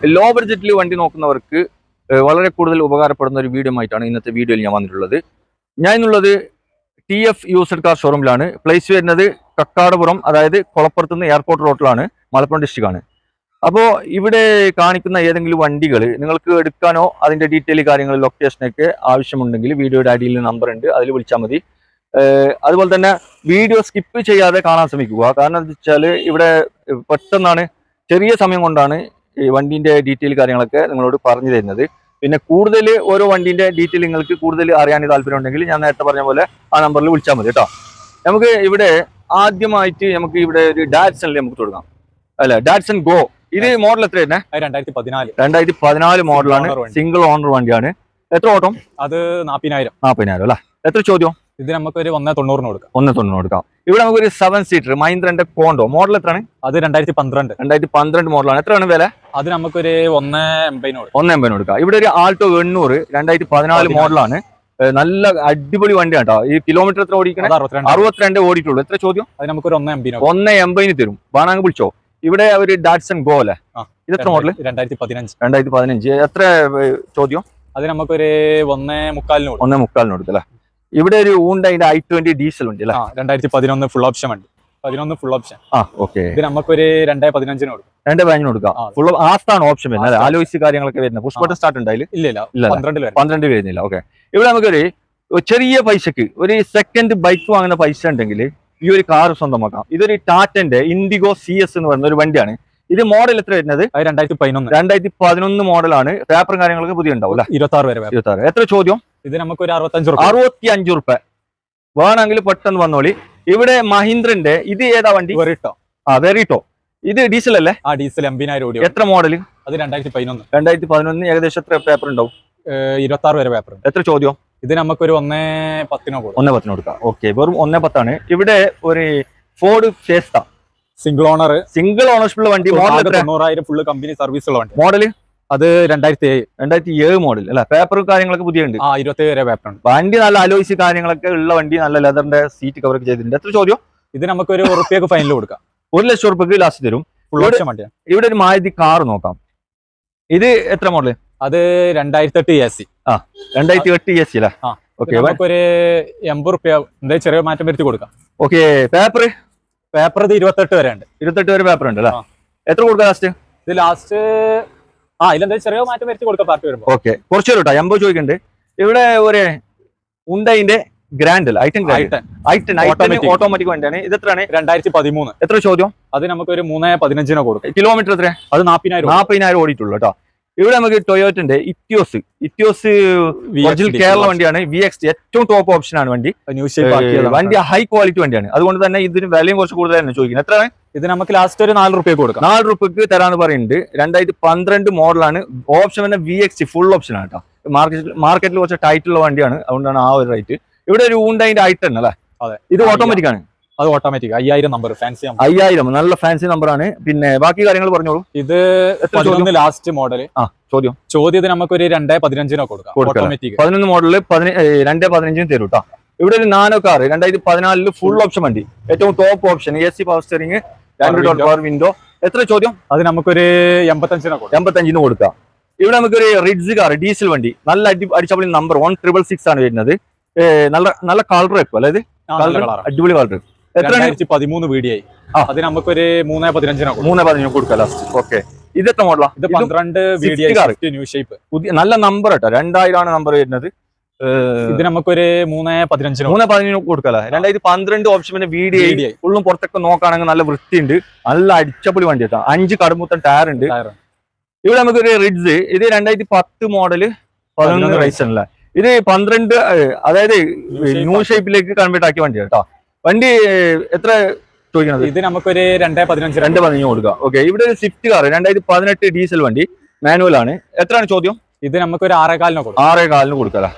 Law ബഡ്ജറ്റിൽ വണ്ടി നോക്കുന്നവർക്ക് വളരെ കൂടുതൽ ഉപകാരപ്പെടുന്ന ഒരു വീഡിയോ ആയിട്ടാണ് ഇന്നത്തെ വീഡിയോയിൽ ഞാൻ വന്നിട്ടുള്ളത്. ഞാൻ ഇന്നുള്ളത് TF യൂസ്ഡ് കാർ ഷോറൂമിലാണ്. പ്ലേസ് വരുന്നത് കക്കാടപുറം, അതായത് കൊളപ്പുറത്തുനിന്ന് എയർപോർട്ട് റോഡിലാണ്, മലപ്പുറം ഡിസ്ട്രിക്റ്റാണ്. അപ്പോൾ ഇവിടെ കാണിക്കുന്ന ഏതെങ്കിലും വണ്ടികൾ നിങ്ങൾക്ക് എടുക്കാനോ അതിൻ്റെ ഡീറ്റെയിൽ കാര്യങ്ങൾ ലൊക്കേഷനൊക്കെ ആവശ്യമുണ്ടെങ്കിൽ വീഡിയോയുടെ അടിയിൽ നമ്പർ ഉണ്ട്, അതിൽ വിളിച്ചാൽ മതി. അതുപോലെ തന്നെ വീഡിയോ സ്കിപ്പ് ചെയ്യാതെ കാണാൻ ശ്രമിക്കുക. കാരണം എന്താ വെച്ചാൽ ഇവിടെ പെട്ടെന്നാണ്, ചെറിയ സമയം കൊണ്ടാണ് ഈ വണ്ടീൻ്റെ ഡീറ്റെയിൽ കാര്യങ്ങളൊക്കെ നിങ്ങളോട് പറഞ്ഞു തരുന്നത്. പിന്നെ കൂടുതൽ ഓരോ വണ്ടീൻ്റെ ഡീറ്റെയിൽ നിങ്ങൾക്ക് കൂടുതൽ അറിയാൻ താല്പര്യം ഉണ്ടെങ്കിൽ ഞാൻ നേരത്തെ പറഞ്ഞ പോലെ ആ നമ്പറിൽ വിളിച്ചാൽ മതി കേട്ടോ. നമുക്ക് ഇവിടെ ആദ്യമായിട്ട് നമുക്ക് ഇവിടെ ഒരു ഡാറ്റ്സണിൽ നമുക്ക് തുടങ്ങാം, അല്ല ഡാറ്റ്സൺ ഗോ. ഇത് മോഡൽ എത്ര തന്നെ? 2014 മോഡലാണ്, സിംഗിൾ ഓണർ വണ്ടിയാണ്. എത്ര ഓട്ടം? അത് 40,000 അല്ല. എത്ര ചോദ്യം? ഇത് നമുക്ക് ഒരു 190 കൊടുക്കാം. 190 കൊടുക്കാം. ഇവിടെ നമുക്ക് ഒരു 7 സീറ്റർ മഹീന്ദ്രന്റെ കോണ്ടോ മോഡൽ എത്രയാണ്? അത് 2012 മോഡലാണ്. എത്രയാണ് വില? അത് നമുക്കൊരു 180 കൊടുക്കാം. ഇവിടെ ഒരു ആൾട്ടോ 800 2014 മോഡലാണ്. നല്ല അടിപൊളി വണ്ടിയാണ് കേട്ടോ. ഈ കിലോമീറ്റർ എത്ര ഓടിക്കണം? 62 ഓടിയിട്ടുള്ളൂ. എത്ര ചോദ്യം? അത് നമുക്കൊരു 180 തരും. വേണമെങ്കിൽ വിളിച്ചോ. ഇവിടെ ഒരു ഡാറ്റ്സൺ ഗോ അല്ലേ? ഇത് എത്ര മോഡൽ? 2015. എത്ര ചോദ്യം? അത് നമുക്കൊരു 1.45 കൊടുക്കല്ലേ. ഇവിടെ ഒരു ഹ്യുണ്ടായിന്റെ i20 ഡീസൽ ഉണ്ട് അല്ലേ? 2011 ഫുൾ ഓപ്ഷൻ വണ്ടി. 11 ഫുൾ ഓപ്ഷൻ. ഓക്കെ. ഇത് നമുക്കൊരു 2.15 കൊടുക്കാം. 2.15 കൊടുക്കാം. ഫുൾ ആസ്താണ് ഓപ്ഷൻ വരുന്നത് അല്ലേ? ആലോചിച്ച് കാര്യങ്ങളൊക്കെ വരുന്നത്. പുഷ് ബട്ടൺ സ്റ്റാർട്ട് ഉണ്ടായില്ല? ഇല്ല, 12 വരുന്നില്ല. ഓക്കെ. ഇവിടെ നമുക്കൊരു ചെറിയ പൈസക്ക് ഒരു സെക്കൻഡ് ബൈക്ക് വാങ്ങുന്ന പൈസ ഉണ്ടെങ്കിൽ ഈ ഒരു കാർ സ്വന്തമാക്കാം. ഇതൊരു ടാറ്റന്റെ ഇൻഡിഗോ CS എന്ന് പറയുന്ന ഒരു വണ്ടിയാണ്. ഇത് മോഡൽ എത്ര വരുന്നത്? 2011 മോഡലാണ്. പേപ്പറും കാര്യങ്ങളൊക്കെ പുതിയ ഉണ്ടാവും. 26. എത്ര ചോദ്യം? ഇത് നമുക്ക് ഒരു 65 റുപ്യ. വേണമെങ്കിൽ പെട്ടെന്ന് വന്നോളി. ഇവിടെ മഹീന്ദ്രന്റെ ഇത് ഏതാ വണ്ടി? വെറിട്ടോ. ഇത് ഡീസൽ അല്ലേ? ഡീസൽ 80,000 ഓടി. എത്ര മോഡൽ? അത് 2011. ഏകദേശം എത്ര പേപ്പർ ഉണ്ടാവും? 26 വരെ പേപ്പർ. എത്ര ചോദ്യം? ഇത് നമുക്കൊരു 1.10 കൊടുക്കാം. ഓക്കെ, വെറും 1.10. ഇവിടെ ഒരു ഫോർഡ് ഫിയസ്റ്റ സിംഗിൾ ഓണർഷിപ്പ് വണ്ടി. മോഡൽ 90,000 ഫുള്ള് കമ്പനി സർവീസ് ഉള്ള വണ്ടി. മോഡൽ അത് 2007 മോഡൽ അല്ല. പേപ്പർ കാര്യങ്ങളൊക്കെ പുതിയ ഉണ്ട്. 27 വരെ പേപ്പർ ഉണ്ട്. വണ്ടി നല്ല അലോയ്സ് കാര്യങ്ങളൊക്കെ ഉള്ള വണ്ടി, നല്ല ലെതറിന്റെ സീറ്റ് കവർ ഒക്കെ ചെയ്തിട്ടുണ്ട്. എത്ര ചോദ്യം? ഇത് നമുക്കൊരു ഉറുപ്പ്യക്ക് ഫൈനൽ കൊടുക്കാം. 1,00,000 റുപ്യക്ക് ലാസ്റ്റ് തരും. ഇവിടെ ഒരു മാരുതി കാർ നോക്കാം. ഇത് എത്ര മോഡൽ? അത് 2008 AC. 2008 AC അല്ലേ? ഓക്കെ. നമുക്കൊരു 80 റുപ്യ എന്താ ചെറിയ മാറ്റം വരുത്തി കൊടുക്കാം. ഓക്കെ. പേപ്പർ ഇത് 28 വരെ ഉണ്ട്. 28 വരെ പേപ്പർ ഉണ്ട് അല്ലേ? എത്ര കൊടുക്കാം ലാസ്റ്റ്? ഇത് ലാസ്റ്റ് ഇതിലെന്താ ചെറിയ മാറ്റം വരുത്തി കൊടുക്കാം പാർട്ടി വരുമ്പോൾ. ഓക്കെ, കുറച്ച് തരും കേട്ടോ. 80 ചോദിക്കുന്നുണ്ട്. ഇവിടെ ഒരു ഹ്യുണ്ടായിന്റെ ഗ്രാൻഡ് അല്ല, i10 ഓട്ടോമാറ്റിക് വണ്ടിയാണ്. ഇത് എത്രയാണ്? 2013. എത്ര ചോദ്യം? അത് നമുക്കൊരു 3.15 കൊടുക്കാം. കിലോമീറ്റർ എത്ര? അത് 40,000 ഓടിയിട്ടുള്ളൂ കേട്ടോ. ഇവിടെ നമുക്ക് ടൊയോറ്റന്റെ ഇറ്റിയോസ് കേരള വണ്ടിയാണ്. VXT ഏറ്റവും ടോപ്പ് ഓപ്ഷൻ ആണ് വണ്ടി. വണ്ടി ഹൈ ക്വാളിറ്റി വണ്ടിയാണ്. അതുകൊണ്ട് തന്നെ ഇതിന് വിലയും കുറച്ച് കൂടുതലാണ് ചോദിക്കുന്നത്. എത്രയാണ്? ഇത് നമുക്ക് ലാസ്റ്റ് ഒരു 4 റുപ്യ കൊടുക്കാം. 4 റുപ്യക്ക് തരാന്ന് പറയുന്നുണ്ട്. 2012 മോഡലാണ്. ഓപ്ഷൻ തന്നെ VXT ഫുൾ ഓപ്ഷൻ ആണ് കേട്ടോ. മാർക്കറ്റിൽ കുറച്ച് ടൈറ്റുള്ള വണ്ടിയാണ്, അതുകൊണ്ടാണ് ആ ഒരു റേറ്റ്. ഇവിടെ ഒരു ഹ്യുണ്ടായിന്റെ i10 അല്ലേ? അതെ. ഇത് ഓട്ടോമാറ്റിക് ആണ്. അത് ഓട്ടോമാറ്റിക് 5000 നമ്പർ, ഫാൻസി 5000 നല്ല ഫാൻസി നമ്പർ ആണ്. പിന്നെ ബാക്കി കാര്യങ്ങൾ പറഞ്ഞോളൂ. ഇത് ലാസ്റ്റ് മോഡൽ. ചോദ്യം നമുക്കൊരു 2.15 കൊടുക്കാം. 11 മോഡല് 2.15 തരും കേട്ടോ. ഇവിടെ ഒരു നാനോ കാർ 2014 ഫുൾ ഓപ്ഷൻ വണ്ടി, ഏറ്റവും top option. AC power steering, 2 power window. എത്ര ചോദ്യം? അത് നമുക്കൊരു 85 കൊടുക്കാം. ഇവിടെ നമുക്കൊരു റിഡ്സ് കാർ ഡീസൽ വണ്ടി, നല്ല അടിച്ചപൊളി നമ്പർ 1666 ആണ് വരുന്നത്. നല്ല കളർ വെക്കും, അതായത് അടിപൊളി കളർ. 2013 വീഡിയോ. അത് നമുക്കൊരു 3.15 കൊടുക്കാം ലാസ്റ്റ്. ഓക്കെ. ഇത് എത്ര മോഡലാ? ഇത് 12 വീഡിയോ ന്യൂ ഷേപ്പ്, പുതിയ നല്ല നമ്പർ കേട്ടോ. 2000 ആണ് നമ്പർ വരുന്നത്. ഇത് നമുക്കൊരു 3.15 കൊടുക്കല. 2012 ഓപ്ഷൻ. പിന്നെ വീഡിയോ ഫുള്ളും പുറത്തൊക്കെ നോക്കുകയാണെങ്കിൽ നല്ല വൃത്തിയുണ്ട്, നല്ല അടിച്ചപ്പൊളി വണ്ടി കേട്ടോ. 5 കടുമുത്തൻ ടയർ ഉണ്ട്. ഇവിടെ നമുക്കൊരു റിഡ്സ്. ഇത് 2010 മോഡല് 11 റൈസ് അല്ല. ഇത് 12, അതായത് ന്യൂ ഷേപ്പിലേക്ക് കൺവേർട്ട് ആക്കിയ വണ്ടി കേട്ടോ. വണ്ടി എത്ര ചോദിക്കുന്നത്? ഇത് നമുക്കൊരു 2.15 കൊടുക്കാം. ഓക്കെ. ഇവിടെ ഒരു സ്വിഫ്റ്റ് കാർ 2018 ഡീസൽ വണ്ടി, മാനുവൽ ആണ്. എത്രയാണ് ചോദ്യം? ഇത് നമുക്കൊരു 6.25 കൊടുക്കാം.